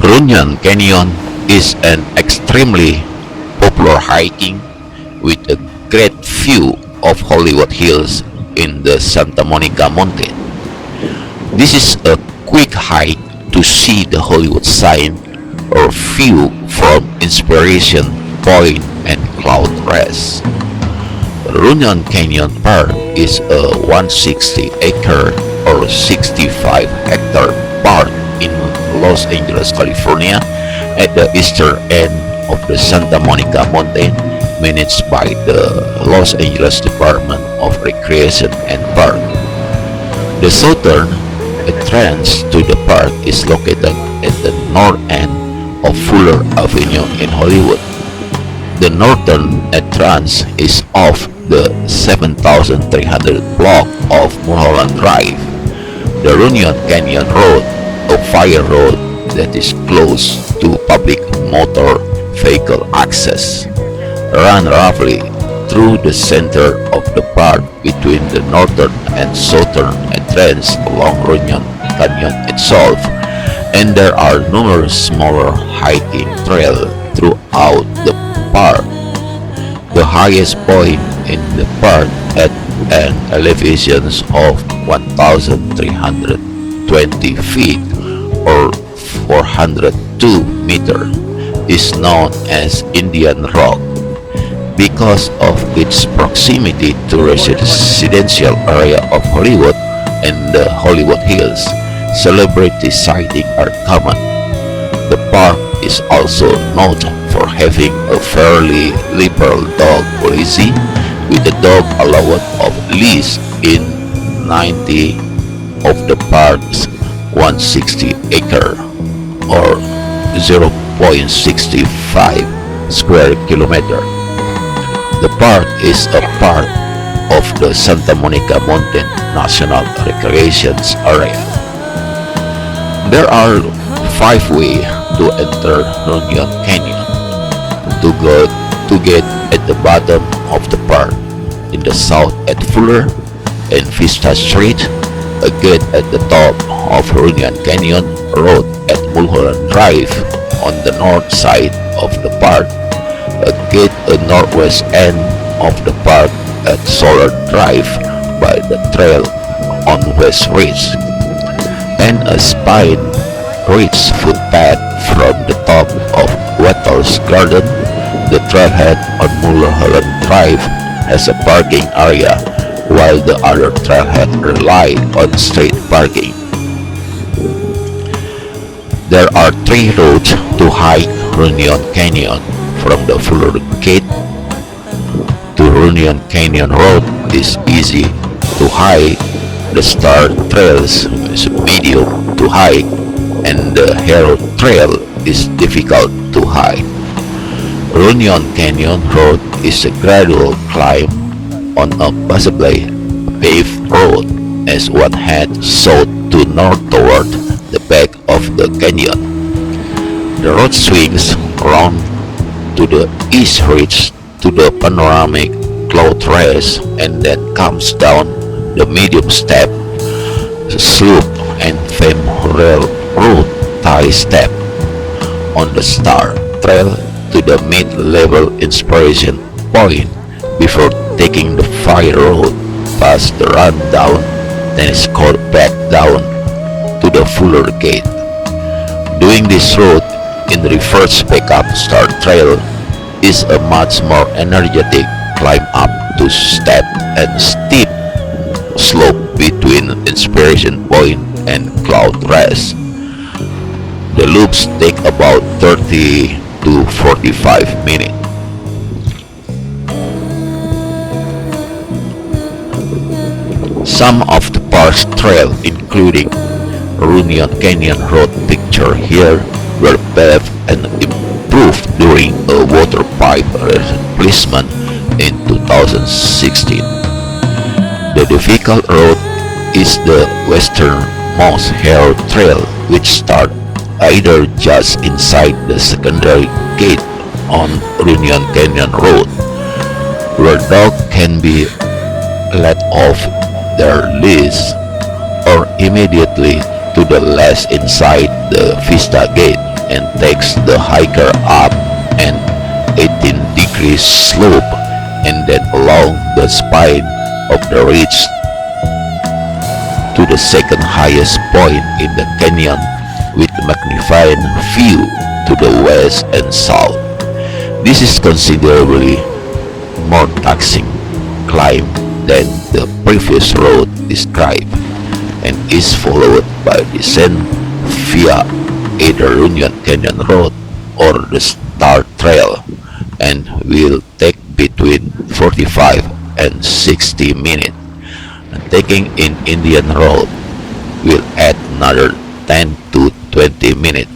Runyon Canyon is an extremely popular hiking with a great view of Hollywood Hills in the Santa Monica Mountain. This is a quick hike to see the Hollywood sign or view from Inspiration Point and Cloud Rest. Runyon Canyon Park is a 160-acre or 65-hectare park in Los Angeles, California, at the eastern end of the Santa Monica Mountain, managed by the Los Angeles Department of Recreation and Park. The southern entrance to the park is located at the north end of Fuller Avenue in Hollywood. The northern entrance is off the 7,300 block of Mulholland Drive. The Runyon Canyon Road, a fire road that is closed to public motor vehicle access, run roughly through the center of the park between the northern and southern entrance along Runyon Canyon itself, and there are numerous smaller hiking trails throughout the park. The highest point in the park at an elevation of 1,320 feet or 402 meters is known as Indian Rock. Because of its proximity to residential area of Hollywood and the Hollywood Hills, celebrity sightings are common. The park is also noted for having a fairly liberal dog policy, with a dog allowance of least in 90 of the park's 160-acre or 0.65 square kilometer. The park is a part of the Santa Monica Mountain National Recreation Area. There are 5 ways to enter Runyon Canyon. To get at the bottom of the park in the south at Fuller and Vista Street, a gate at the top of Runyon Canyon Road at Mulholland Drive on the north side of the park, a gate at northwest end of the park at Solar Drive by the trail on West Ridge, and a spine ridge footpath from the top of Wettel's Garden. The trailhead on Mulholland Drive has a parking area, while the other trailhead rely on street parking. There are 3 roads to hike Runyon Canyon. From the Fuller Gate to Runyon Canyon Road is easy to hike. The Star Trails is medium to hike, and the Hero Trail is difficult to hike. Runyon Canyon Road is a gradual climb on a possibly paved road as one heads south to north toward the back of the canyon. The road swings around to the east ridge to the panoramic Cloud Rest and then comes down the medium step slope and famed railroad tie step on the Star Trail to the mid-level Inspiration Point before taking the fire road past the rundown tennis court back down to the Fuller Gate. Doing this road in reverse backup Star Trail is a much more energetic climb up to steep and steep slope between Inspiration Point and Cloud Rest. The loops take about 30 to 45 minutes. Some of the park's trail, including Runyon Canyon Road pictured here, were paved and improved during a water pipe replacement in 2016. The difficult road is the westernmost hair trail, which starts either just inside the secondary gate on Runyon Canyon Road, where dogs can be let off their leash, or immediately to the left inside the Vista Gate and takes the hiker up an 18-degree slope and then along the spine of the ridge to the second highest point in the canyon with magnifying view to the west and south. This is considerably more taxing climb than the previous road described, and is followed by descent via either Runyon Canyon Road or the Star Trail, and will take between 45 and 60 minutes. And taking in Indian Road will add another 10 to 20 minutes.